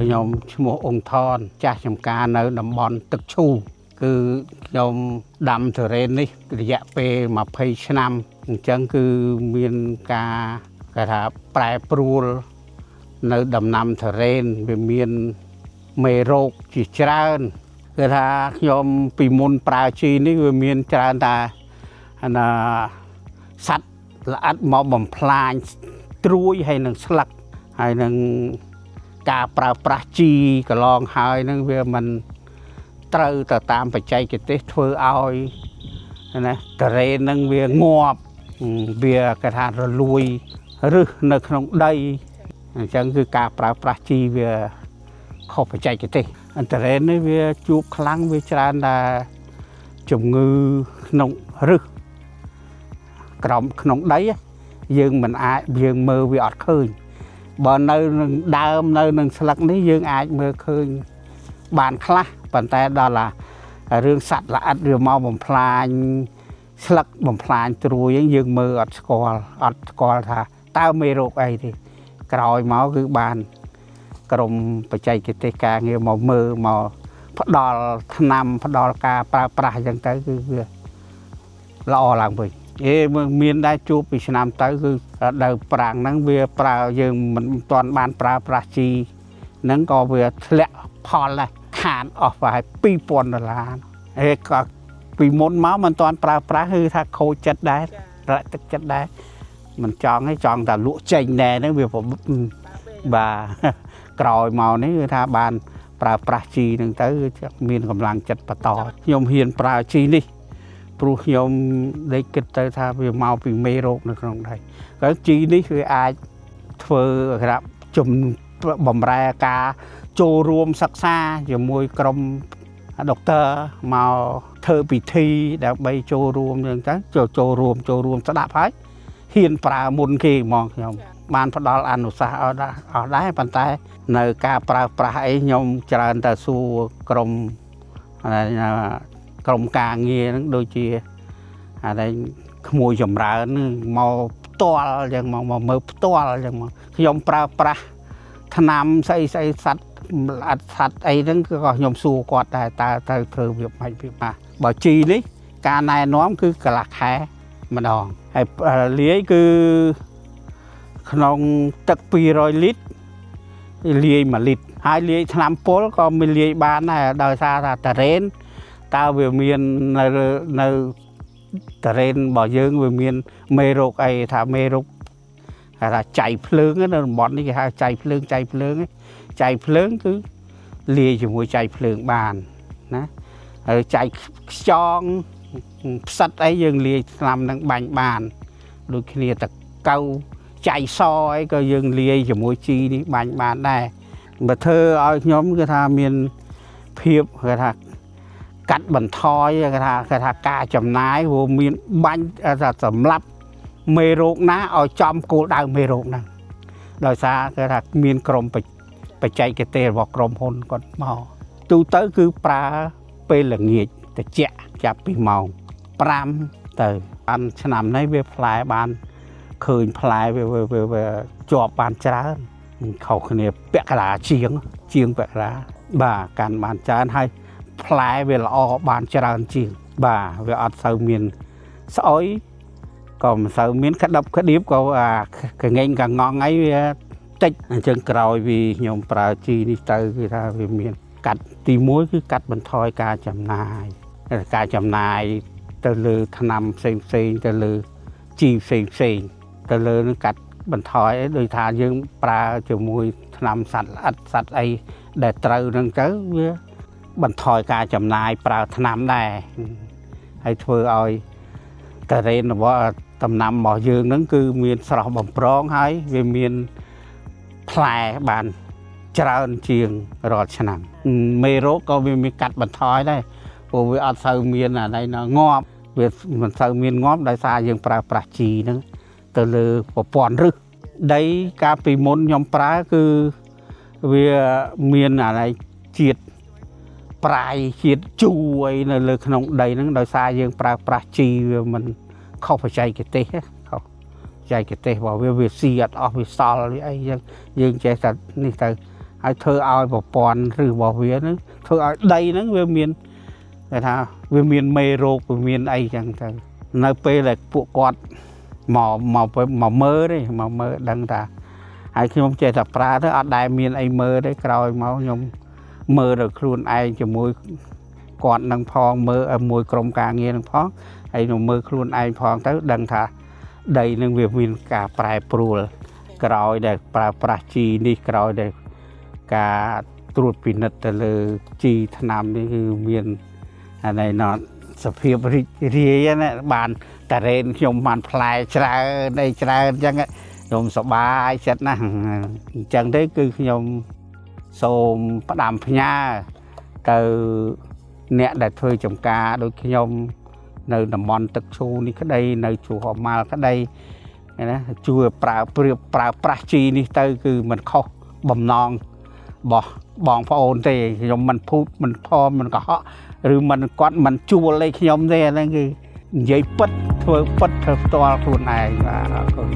ខ្ញុំឈ្មោះអង្គថនចាស់ចំការនៅតំបន់ទឹកឈូគឺខ្ញុំដាំទុរេននេះរយៈពេល20ឆ្នាំអញ្ចឹងគឺមានការគេថាប្រែប្រួលនៅដំណាំទុរេនវាមានមេរោគជាច្រើនគឺថាខ្ញុំពីមុនប្រើជីនេះវាមានច្រើនតែសត្វល្អិតមកបំផ្លាញត្រួយហើយនឹងស្លឹកហើយនឹងការប្រើប្រាស់ជីកន្លងហើយនឹងវាមិនត្រូវទៅតាមបច្ចេកទេសធ្វើឲ្យណាទុរេននឹងវាងាប់វាគេថារលួយរឹសនៅក្នុងដីអញ្ចឹងគឺការប្រើប្រាស់ជីវាខុសបច្ចេកទេសទុរេននេះវាជួបខ្លាំងវាច្រើនតែជំងឺក្នុងរឹសក្រោមក្នុងដីយើងមិនអាចយើងមើលវាអត់ឃើញបើនៅនឹងដើមនៅនឹងស្លឹកនេះយើងអាចមើលឃើញបានខ្លះប៉ុន្តែដល់រឿងសត្វល្អិតវាមកបំផ្លាញស្លឹកបំផ្លាញត្រួយយើងមើលអត់ស្គាល់ថាតើមេរោគអីទេក្រោយមកគឺបានក្រុមបច្ចេកទេសការងារមកមើលមកផ្ដល់ថ្នាំផ្ដល់ការប្រើប្រាស់អញ្ចឹងទៅគឺវាល្អឡើងវិញមានដែរជួបពីឆ្នាំទៅគឺដើប្រាំងហ្នឹងវាប្រើយើងមិនទាន់បានប្រើប្រាស់ជីហ្នឹងក៏វាធ្លាក់ផលដែរខាតអស់ប្រហែល$2000ហើយក៏ពីមុនមកមិនទាន់ប្រើប្រាស់គឺថាខូចចិត្តដែររកទឹកចិត្តដែរមិនចង់ទេចង់តែលក់ចេញណែហ្នឹងវាបាទក្រោយមកនេះគឺថាបានប្រើប្រាស់ជីហ្នឹងទៅមានកម្លាំងចិត្តបន្តខ្ញុំហ៊ានប្រើជីនេះព្រោះខ្ញុំដេកគិតទៅថាវាមកពីមេរោគនៅក្នុងដីក៏ជីនេះវាអាចធ្វើក្រាបជំបំរែការចូលរួមសិក្សាជាមួយក្រុមដុកទ័រមកធ្វើពិធីដើម្បីចូលរួមហ្នឹងទៅចូលរួមស្ដាប់ហើយហ៊ានប្រើមុនគេហ្មងខ្ញុំបានផ្ដល់អនុសាសន៍អស់ដែរប៉ុន្តែនៅការប្រើប្រាស់អីខ្ញុំច្រើនតែសួរក្រុមការងារហ្នឹងដូចជាអានេះក្មួយចម្រើនមកផ្ទាល់អញ្ចឹងមកមើលផ្ទាល់អញ្ចឹងមកខ្ញុំប្រើប្រាស់ថ្នាំស្អីសត្វល្អិតសត្វអីហ្នឹងក៏ខ្ញុំសួរគាត់ដែរតើត្រូវធ្វើវាមិនវាបើជីនេះការណែនាំគឺកន្លះខែម្ដងហើយលាយគឺក្នុងទឹក200លីត្រលាយ1លីត្រហើយលាយថ្នាំពុលក៏មានលាយបានដែរដោយសារថាទុរេនតើវាមាននៅទុរេនរបស់យើងវាមានមេរោគអីថាមេរោគគេថាចៃភ្លើងនៅតំបន់នេះគេហៅចៃភ្លើងគឺលាយជាមួយចៃភ្លើងបានណាហើយចៃខ្យងផ្សិតអីយើងលាយថ្នាំនឹងបាញ់បានដូចគ្នាតកៅចៃសអីក៏យើងលាយជាមួយជីនេះបាញ់បានដែរបើធ្វើឲ្យខ្ញុំគឺថាមានភាពគេថាកាត់បន្ថយគេថាការចំណាយព្រោះមានបាញ់ថាសម្រាប់មេរោគណាឲ្យចំគោលដៅមេរោគហ្នឹងដោយសារគេថាមានក្រុមបច្ចេកទេសរបស់ក្រុមហ៊ុនគាត់មកទូទៅគឺប្រើពេលល្ងាចត្រជាក់ចាប់ពីម៉ោង5ទៅបានឆ្នាំនេះវាផ្លែបានឃើញផ្លែវាជាប់បានច្រើនខុសគ្នាពាក់កណ្ដាលជាងពាក់កណ្ដាលបាទកាន់បានច្រើនហើយផ្លែវាល្អបានច្រើនជាងបាទវាអត់សូវមានស្អុយក៏មិនសូវមានក្តឹបក្តៀបក៏កងែងកងងអីវាតិចអញ្ចឹងក្រោយវាខ្ញុំប្រើជីនេះទៅគឺថាវាមានកាត់ទី1គឺកាត់បន្ថយការចំណាយទៅលើថ្នាំផ្សេងទៅលើជីផ្សេងទៅលើនឹងកាត់បន្ថយដោយថាយើងប្រើជាមួយថ្នាំសត្វល្អិតសត្វអីដែលត្រូវហ្នឹងទៅវាបន្ថយការចំណាយប្រើថ្នាំដែរហើយធ្វើឲ្យទុរេនរបស់ដំណាំរបស់យើងហ្នឹងគឺមានស្រស់បំប្រងហើយវាមានផ្លែបានច្រើនជាងរាល់ឆ្នាំមេរោគក៏វាមានកាត់បន្ថយដែរព្រោះវាអត់សូវមានអានេះងាប់វាមិនសូវមានងាប់ដោយសារយើងប្រើប្រាស់ជីហ្នឹងទៅលើប្រព័ន្ធរឹសដីកាលពីមុនខ្ញុំប្រើគឺវាមានអានេះជាតិប្រៃជាតិជូរអីនៅលើក្នុងដីហ្នឹងដោយសារយើងប្រើប្រាស់ជីវាមិនខុសបច្ចេកទេសរបស់វាស៊ីអត់អស់វាសល់វាអីយើងចេះតែនេះទៅ ឲ្យធ្វើឲ្យប្រព័ន្ធឬរបស់វាហ្នឹងធ្វើឲ្យដីហ្នឹងវាមានគេថាវាមានមេរោគវាមានអីចឹងទៅនៅពេលដែលពួកគាត់មកមើលទេមកមើលដឹងថាហើយខ្ញុំចេះតែប្រើទៅអត់ដែលមានអីមើលទេក្រោយមកខ្ញុំមើលដល់ខ្លួនឯងជាមួយគាត់នឹងផងមើលមួយក្រុមការងារនឹងផងហើយខ្ញុំមើលខ្លួនឯងផងទៅដឹងថាដីនឹងវាមានការប្រែប្រួលក្រោយដែលប្រើប្រាស់ជីនេះក្រោយដែលការត្រួតពិនិត្យទៅលើជីថ្នាំនេះគឺមានអានេះណត់សភាពរីករាយណាបានតារ៉េនខ្ញុំបានផ្លែច្រើនអីច្រើនអញ្ចឹងខ្ញុំសប្បាយចិត្តណាស់អញ្ចឹងទេគឺខ្ញុំសូមផ្ដាំផ្ញើទៅអ្នកដែលធ្វើចំការដូចខ្ញុំនៅតំបន់ទឹកឈូនេះក្តីនៅជួរហម៉ាល់ក្តីណាជួយប្រើប្រាស់ជីនេះទៅគឺមិនខុសបំណងរបស់បងប្អូនទេខ្ញុំមិនភូតមិនផមមិនកុហកឬមិនគាត់មិនជួលឲ្យខ្ញុំទេអាហ្នឹងគឺនិយាយពិតធ្វើពិតធ្វើផ្ទាល់ខ្លួនឯងបាទអរគុណ